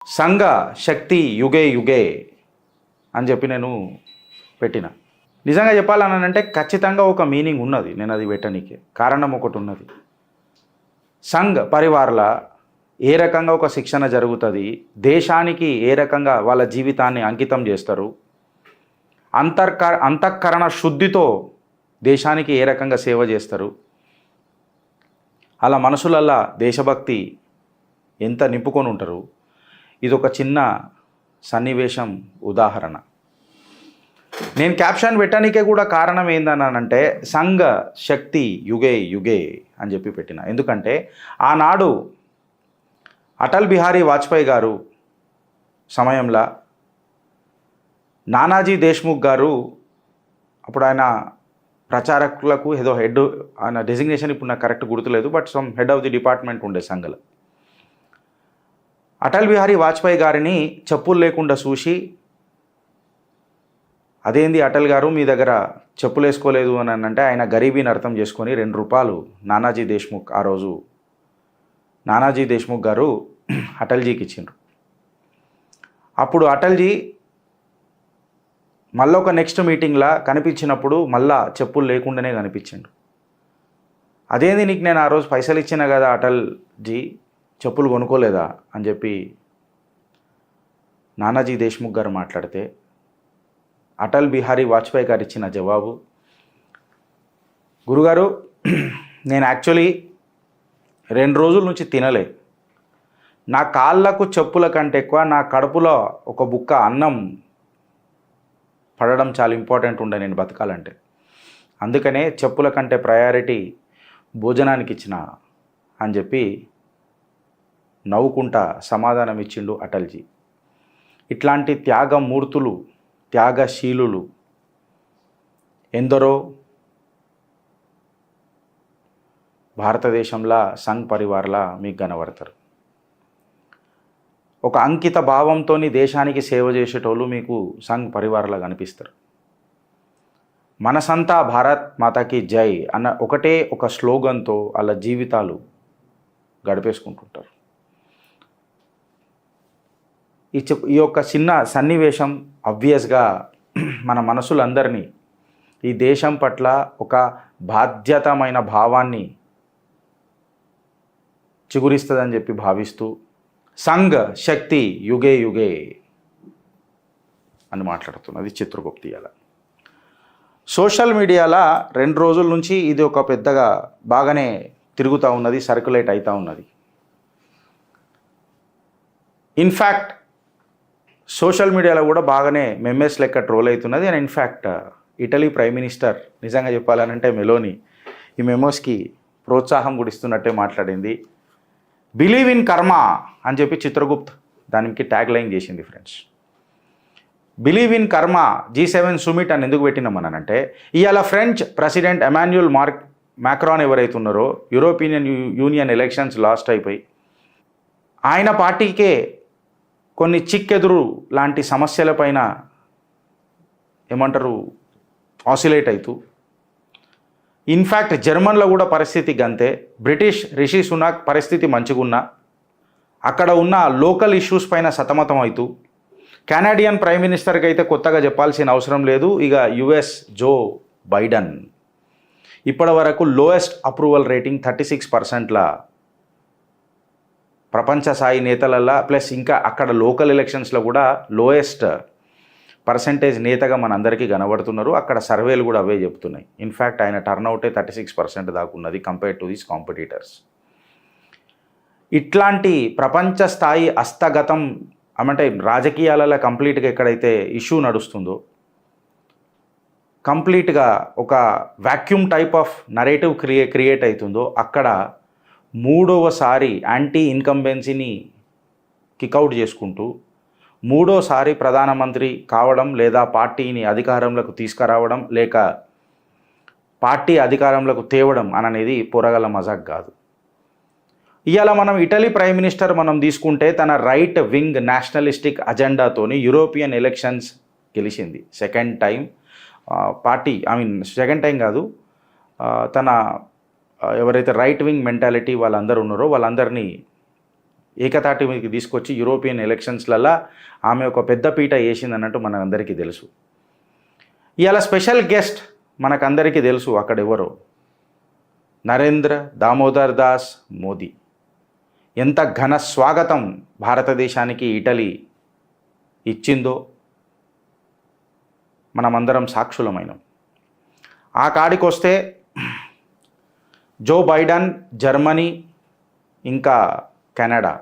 సంఘ శక్తి యుగే యుగే అని చెప్పి నేను పెట్టిన. నిజంగా చెప్పాలనంటే ఖచ్చితంగా ఒక మీనింగ్ ఉన్నది. నేను అది పెట్టనీకే కారణం ఒకటి ఉన్నది. సంఘ్ పరివార్ల ఏ రకంగా ఒక శిక్షణ జరుగుతుంది, దేశానికి ఏ రకంగా వాళ్ళ జీవితాన్ని అంకితం చేస్తారు, అంతఃకరణ శుద్ధితో దేశానికి ఏ రకంగా సేవ చేస్తారు, అలా మనసులల్లా దేశభక్తి ఎంత నింపుకొని ఉంటారు. ఇది ఒక చిన్న సన్నివేశం ఉదాహరణ. నేను క్యాప్షన్ పెట్టడానికే కూడా కారణం ఏందనంటే సంఘ శక్తి యుగే యుగే అని చెప్పి పెట్టిన. ఎందుకంటే ఆనాడు అటల్ బిహారీ వాజ్పేయి గారు సమయంలో నానాజీ దేశ్ముఖ్ గారు, అప్పుడు ఆయన ప్రచారకులకు ఏదో హెడ్, ఆయన డెసిగ్నేషన్ ఇప్పుడు నాకు కరెక్ట్ గుర్తులేదు, but some head of the department ఉండే సంఘలో. అటల్ బిహారీ వాజ్పేయి గారిని చెప్పులు లేకుండా చూసి, అదేంది అటల్ గారు మీ దగ్గర చెప్పులు వేసుకోలేదు అని అంటే ఆయన గరీబీని అర్థం చేసుకొని ₹2 నానాజీ దేశ్ముఖ్, ఆ రోజు నానాజీ దేశ్ముఖ్ గారు అటల్జీకి ఇచ్చిండ్రు. అప్పుడు అటల్జీ మళ్ళీ ఒక నెక్స్ట్ మీటింగ్లో కనిపించినప్పుడు మళ్ళా చెప్పులు లేకుండానే కనిపించిండు. అదేంది నీకు నేను ఆ రోజు పైసలు ఇచ్చిన కదా అటల్జీ, చెప్పులు కొనుక్కోలేదా అని చెప్పి నానాజీ దేశ్ముఖ్ గారు మాట్లాడితే అటల్ బిహారీ వాజ్పేయి గారు ఇచ్చిన జవాబు, గురుగారు నేను యాక్చువల్లీ 2 రోజుల నుంచి తినలే, నా కాళ్ళకు చెప్పుల కంటే ఎక్కువ నా కడుపులో ఒక బుక్క అన్నం పడడం చాలా ఇంపార్టెంట్ ఉండే నేను బతకాలంటే, అందుకనే చెప్పుల కంటే ప్రయారిటీ భోజనానికి ఇచ్చిన అని చెప్పి నవ్వుకుంటా సమాధానం ఇచ్చిండు అటల్జీ. ఇట్లాంటి త్యాగమూర్తులు, త్యాగశీలులు ఎందరో భారతదేశంలో సంఘ్ పరివార్లా మీకు కనబడతారు. ఒక అంకిత భావంతో దేశానికి సేవ చేసేటోళ్ళు మీకు సంఘ్ పరివార్లా కనిపిస్తారు. మనసంతా భారత్ మాతాకి జై అన్న ఒకటే ఒక స్లోగన్తో వాళ్ళ జీవితాలు గడిపేసుకుంటుంటారు. ఈ యొక్క చిన్న సన్నివేశం అబ్వియస్గా మన మనసులందరినీ ఈ దేశం పట్ల ఒక బాధ్యతమైన భావాన్ని చిగురిస్తుందని చెప్పి భావిస్తూ సంఘ శక్తి యుగే యుగే అని మాట్లాడుతున్నది చిత్రగుప్తి. అలా సోషల్ మీడియాలో 2 రోజుల నుంచి ఇది ఒక పెద్దగా బాగానే తిరుగుతూ ఉన్నది, సర్క్యులేట్ అవుతూ ఉన్నది. ఇన్ఫ్యాక్ట్ సోషల్ మీడియాలో కూడా బాగానే మెమ్మెస్ లెక్క ట్రోల్ అవుతున్నది. And in fact Italy prime minister నిజంగా చెప్పాలనంటే మెలోని ఈ మెమోస్కి ప్రోత్సాహం కూడా ఇస్తున్నట్టే మాట్లాడింది. బిలీవ్ ఇన్ కర్మ అని చెప్పి చిత్రగుప్త్ దానికి ట్యాగ్ లైన్ చేసింది. Friends, believe in karma G7 సుమిట్ అని ఎందుకు పెట్టినామనంటే ఇవాళ ఫ్రెంచ్ ప్రెసిడెంట్ ఎమాన్యుయల్ మ్యాక్రాన్ ఎవరైతే ఉన్నారో, యూరోపియన్ యూనియన్ ఎలక్షన్స్ లాస్ట్ అయిపోయి ఆయన పార్టీకే కొన్ని చిక్కెదురు లాంటి సమస్యలపైన ఏమంటారు ఆసిలేట్ అవుతూ, ఇన్ఫ్యాక్ట్ జర్మన్లో కూడా పరిస్థితి గంతే. బ్రిటిష్ రిషి సునాక్ పరిస్థితి మంచిగున్నా అక్కడ ఉన్న లోకల్ ఇష్యూస్ పైన సతమతం అవుతూ, కెనడియన్ ప్రైమ్ మినిస్టర్కి అయితే కొత్తగా చెప్పాల్సిన అవసరం లేదు. ఇక US జో బైడెన్ ఇప్పటి వరకు లోయెస్ట్ అప్రూవల్ రేటింగ్ 36%లా ప్రపంచ స్థాయి నేతలల్లా, ప్లస్ ఇంకా అక్కడ లోకల్ ఎలక్షన్స్లో కూడా లోయెస్ట్ పర్సంటేజ్ నేతగా మనందరికీ కనబడుతున్నారు. అక్కడ సర్వేలు కూడా అవే చెప్తున్నాయి. ఇన్ఫ్యాక్ట్ ఆయన టర్న్అవుటే 36% దాకా ఉన్నది కంపేర్ టు దీస్ కాంపిటీటర్స్. ఇట్లాంటి ప్రపంచ స్థాయి హస్తగతం అంటే రాజకీయాలలో కంప్లీట్గా ఎక్కడైతే ఇష్యూ నడుస్తుందో, కంప్లీట్గా ఒక vacuum type of narrative create అవుతుందో, అక్కడ 3వసారి యాంటీ ఇన్కంబెన్సీని కిక్అవుట్ చేసుకుంటూ 3వసారి ప్రధానమంత్రి కావడం, లేదా పార్టీని అధికారంలోకి తీసుకురావడం, లేక పార్టీ అధికారంలోకి తేవడం అనేది పొరగల మజాక్ కాదు. ఇవాళ మనం ఇటలీ ప్రైమ్ మినిస్టర్ మనం తీసుకుంటే తన రైట్ వింగ్ నేషనలిస్టిక్ అజెండాతోని యూరోపియన్ ఎలక్షన్స్ గెలిచింది. సెకండ్ టైం సెకండ్ టైం కాదు, తన ఎవరైతే రైట్ వింగ్ మెంటాలిటీ వాళ్ళందరూ ఉన్నారో వాళ్ళందరినీ ఏకతాటి మీదకి తీసుకొచ్చి యూరోపియన్ ఎలక్షన్స్లల్లో ఆమె ఒక పెద్ద పీట వేసింది అన్నట్టు మనందరికీ తెలుసు. ఇవాళ స్పెషల్ గెస్ట్ మనకందరికీ తెలుసు అక్కడ ఎవరో, నరేంద్ర దామోదర్ దాస్ మోదీ. ఎంత ఘన స్వాగతం భారతదేశానికి ఇటలీ ఇచ్చిందో మనమందరం సాక్షులమైనం. ఆ కాడికి వస్తే జో బైడెన్ జర్మనీ ఇంకా కెనడా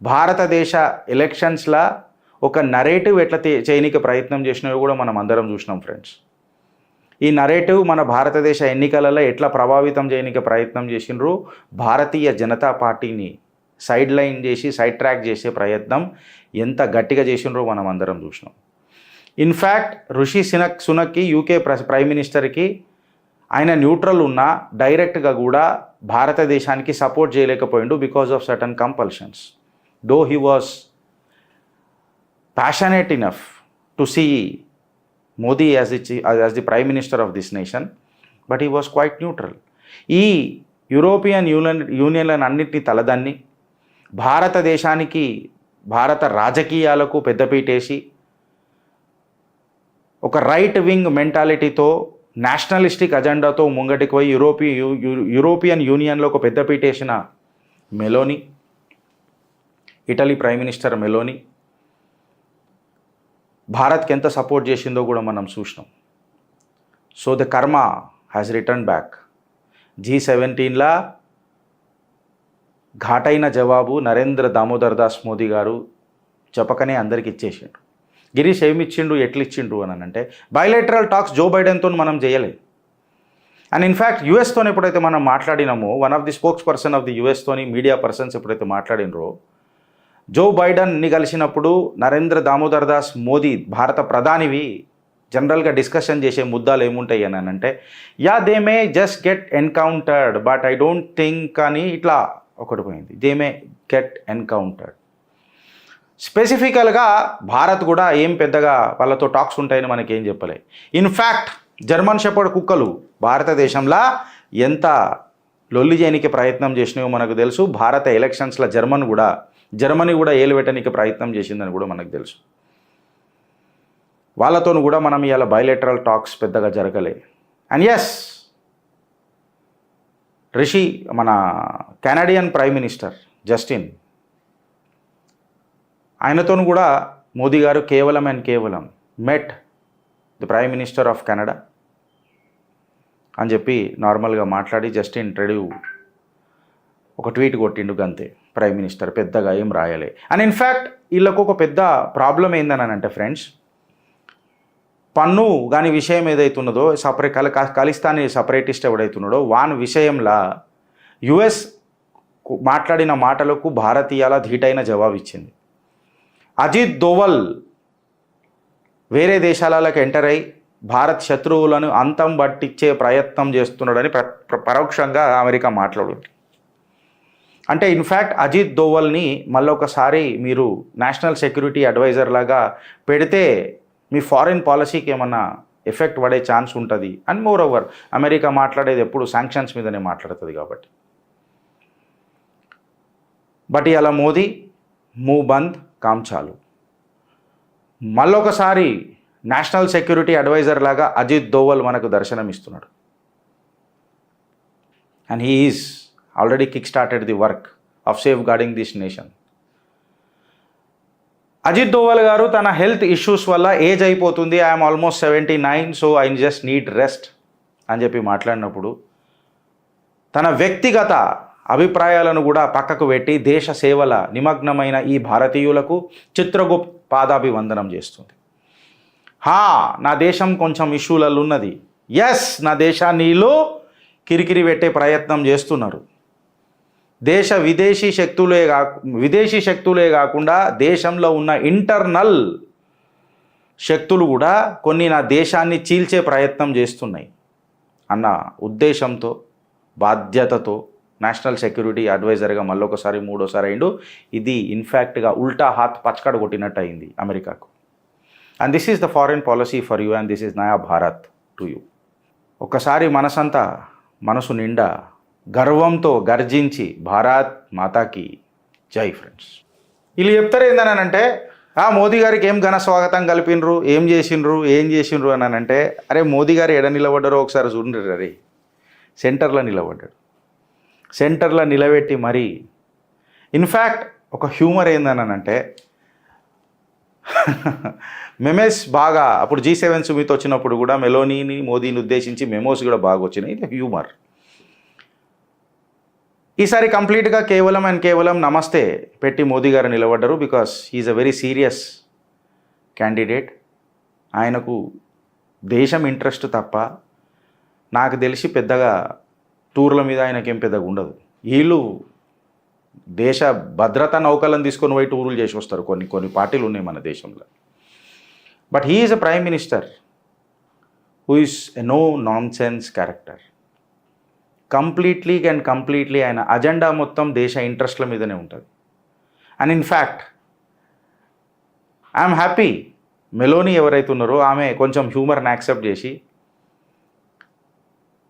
భారతదేశ ఎలక్షన్స్లో ఒక నరేటివ్ ఎట్లా చేయనీకి ప్రయత్నం చేసినవి కూడా మనం అందరం చూసినాం ఫ్రెండ్స్. ఈ నరేటివ్ మన భారతదేశ ఎన్నికలలో ఎట్లా ప్రభావితం చేయనీకి ప్రయత్నం చేసినారు, భారతీయ జనతా పార్టీని సైడ్ లైన్ చేసి సైడ్ ట్రాక్ చేసే ప్రయత్నం ఎంత గట్టిగా చేసినారో మనం అందరం చూసినాం. ఇన్ఫ్యాక్ట్ రిషి సునక్కి యూకే ప్రైమ్ మినిస్టర్కి ఆయన న్యూట్రల్ ఉన్నా డైరెక్ట్గా కూడా భారతదేశానికి సపోర్ట్ చేయలేకపోయిండు because of certain compulsions. Though he was passionate enough to see Modi as the prime minister of this nation, but he was quite neutral. ఈ యూరోపియన్ యూనియన్లను అన్నింటినీ తలదన్ని భారతదేశానికి భారత రాజకీయాలకు పెద్దపీటేసి ఒక రైట్ వింగ్ మెంటాలిటీతో నేషనలిస్టిక్ అజెండాతో ముంగటికి పోయి యూరోపియన్ యూనియన్లో ఒక పెద్దపీటేసిన Meloni, Italy prime minister Meloni భారత్కి ఎంత సపోర్ట్ చేసిందో కూడా మనం చూసినాం. So the karma has return back. G17లా ఘాటైన జవాబు నరేంద్ర దామోదర్ దాస్ మోదీ గారు చెప్పకనే అందరికి ఇచ్చేసిండు. గిరీష్ ఏమిచ్చిండు ఎట్లిచ్చిండు అని అంటే బైలేటరల్ టాక్స్ జో బైడెన్తో మనం చేయలేదు. అండ్ ఇన్ఫ్యాక్ట్ యుఎస్తో ఎప్పుడైతే మనం మాట్లాడినామో, one of the spokes person of the యుఎస్తోని మీడియా పర్సన్స్ ఎప్పుడైతే మాట్లాడినరో, జో బైడెన్ని కలిసినప్పుడు నరేంద్ర దామోదర్ దాస్ మోదీ భారత ప్రధానివి జనరల్గా డిస్కషన్ చేసే ముద్దాలు ఏముంటాయి అని అంటే, yeah they may just get encountered but I don't think అని ఇట్లా ఒకటి పోయింది. They may get encountered. స్పెసిఫికల్గా భారత్ కూడా ఏం పెద్దగా వాళ్ళతో టాక్స్ ఉంటాయని మనకేం చెప్పలే. ఇన్ఫ్యాక్ట్ జర్మన్ షెపర్డ్ కుక్కలు భారతదేశంలో ఎంత లొల్లి చేయడానికి ప్రయత్నం చేసినాయో మనకు తెలుసు. భారత ఎలక్షన్స్లో జర్మనీ కూడా ఏలు పెట్టడానికి ప్రయత్నం చేసిందని కూడా మనకు తెలుసు. వాళ్ళతో కూడా మనం ఇవాళ బైలేటరల్ టాక్స్ పెద్దగా జరగలే. అండ్ ఎస్, రిషి మన కెనడియన్ ప్రైమ్ మినిస్టర్ జస్టిన్, ఆయనతో కూడా మోదీ గారు కేవలం మెట్ the prime minister of Canada అని చెప్పి నార్మల్గా మాట్లాడి జస్టిన్ ట్రెడ్యూ ఒక ట్వీట్ కొట్టిండు గంతే. ప్రైమ్ మినిస్టర్ పెద్దగా ఏం రాయలే. అండ్ ఇన్ఫ్యాక్ట్ వీళ్ళకు ఒక పెద్ద ప్రాబ్లం ఏందని అంటే ఫ్రెండ్స్, పన్ను కానీ విషయం ఏదైతున్నదో ఖలిస్తానీ సపరేటిస్ట్ ఎవడైతున్నాడో వాని విషయంలో యుఎస్ మాట్లాడిన మాటలకు భారతీయాల ధీటైన జవాబు ఇచ్చింది. అజిత్ దోవల్ వేరే దేశాలకు ఎంటర్ అయి భారత్ శత్రువులను అంతం పట్టించే ప్రయత్నం చేస్తున్నాడని పరోక్షంగా అమెరికా మాట్లాడుతుంది. అంటే ఇన్ఫ్యాక్ట్ అజిత్ దోవల్ని మళ్ళొకసారి మీరు నేషనల్ సెక్యూరిటీ అడ్వైజర్ లాగా పెడితే మీ ఫారిన్ పాలసీకి ఏమన్నా ఎఫెక్ట్ పడే ఛాన్స్ ఉంటుంది. అండ్ మోర్ ఓవర్ అమెరికా మాట్లాడేది ఎప్పుడు శాంక్షన్స్ మీదనే మాట్లాడుతుంది కాబట్టి. బట్ ఇలా మోదీ మూవ్ బంద్ కామ్ చాలు. మళ్ళొకసారి నేషనల్ సెక్యూరిటీ అడ్వైజర్ లాగా అజిత్ దోవల్ మనకు దర్శనమిస్తున్నాడు. And he is already kick started the work of safeguarding this nation. Ajit Doval garu తన హెల్త్ ఇష్యూస్ వల్ల ఏజ్ అయిపోతుంది, I'm almost 79, so I just need rest అని చెప్పి మాట్లాడినప్పుడు తన వ్యక్తిగత అభిప్రాయాలను కూడా పక్కకు పెట్టి దేశ సేవల నిమగ్నమైన ఈ భారతీయులకు చిత్రగుప్త పాదాభివందనం చేస్తుంది. నా దేశం కొంచెం ఇష్యూలలో ఉన్నది. ఎస్, నా దేశాన్ని వీళ్ళు కిరికిరి పెట్టే ప్రయత్నం చేస్తున్నారు. విదేశీ శక్తులే కాకుండా దేశంలో ఉన్న ఇంటర్నల్ శక్తులు కూడా కొన్ని నా దేశాన్ని చీల్చే ప్రయత్నం చేస్తున్నాయి అన్న ఉద్దేశంతో, బాధ్యతతో నేషనల్ సెక్యూరిటీ అడ్వైజర్గా మళ్ళొకసారి మూడోసారి అయిండు. ఇది ఇన్ఫ్యాక్ట్గా ఉల్టా హాత్ పచ్చకడ కొట్టినట్టు అయింది అమెరికాకు. And this is the foreign policy for you and this is నయా భారత్ టు యూ. ఒక్కసారి మనసు నిండా గర్వంతో గర్జించి భారత్ మాతాకి జై ఫ్రెండ్స్. వీళ్ళు చెప్తారు ఏందనంటే మోదీ గారికి ఏం ఘన స్వాగతం కలిపినరు, ఏం చేసిండ్రు అని అంటే, అరే మోదీ గారు ఎడ నిలబడ్డారో ఒకసారి చూడండి. రే సెంటర్లో నిలబడ్డాడు. సెంటర్లో నిలబెట్టి మరీ ఇన్ఫ్యాక్ట్ ఒక హ్యూమర్ ఏందనంటే మెమేస్ బాగా అప్పుడు G7 సుమిత్ వచ్చినప్పుడు కూడా మెలోనీని మోదీని ఉద్దేశించి మెమోస్ కూడా బాగా వచ్చినాయి. ఇది హ్యూమర్. ఈసారి కంప్లీట్గా కేవలం నమస్తే పెట్టి మోదీ గారు నిలబడ్డారు. Because he is a very serious candidate. ఆయనకు దేశం ఇంట్రెస్ట్ తప్ప నాకు తెలిసి పెద్దగా టూర్ల మీద ఆయనకేం పెద్దగా ఉండదు. వీళ్ళు దేశ భద్రతా నౌకలను తీసుకొని పోయి టూర్లు చేసి వస్తారు. కొన్ని పార్టీలు ఉన్నాయి మన దేశంలో. But he is a prime minister who is a no nonsense character. Completely ఆయన అజెండా మొత్తం దేశ ఇంట్రెస్ట్ల మీదనే ఉంటుంది. And in fact I'm happy Meloni ఎవరైతే ఉన్నారో ఆమె కొంచెం హ్యూమర్ని యాక్సెప్ట్ చేసి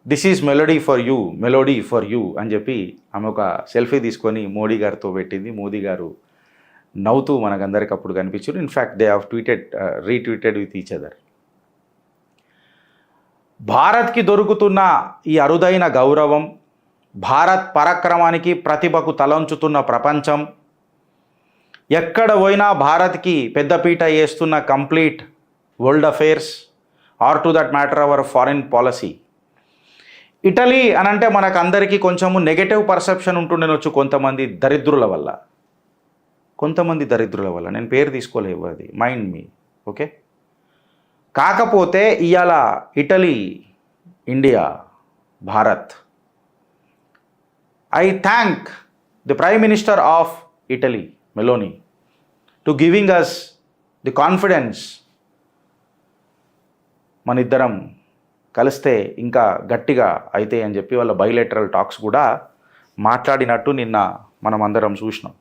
this is melody for you అని చెప్పి ఆమె ఒక సెల్ఫీ తీసుకొని మోడీ గారితో పెట్టింది. మోదీ గారు నవ్వుతూ మనకందరికి అప్పుడు కనిపించారు. In fact they have retweeted with each other. భారత్కి దొరుకుతున్న ఈ అరుదైన గౌరవం, భారత్ పరాక్రమానికి ప్రతిభకు తలంచుతున్న ప్రపంచం, ఎక్కడ పోయినా భారత్కి పెద్దపీట వేస్తున్న complete world affairs are to that matter our foreign policy. Italy అనంటే మనకు అందరికీ కొంచెము నెగటివ్ పర్సెప్షన్ ఉంటుండేనొచ్చు కొంతమంది దరిద్రుల వల్ల. నేను పేరు తీసుకోలేవు, అది మైండ్ మీ. ఓకే, కాకపోతే ఇవాళ Italy, India, Bharat, I thank the prime minister of Italy Meloni to giving us the confidence. మన ఇద్దరం కలిస్తే ఇంకా గట్టిగా అయితే అని చెప్పి వాళ్ళ బైలేటరల్ టాక్స్ కూడా మాట్లాడినట్టు నిన్న మనం అందరం చూసినాం.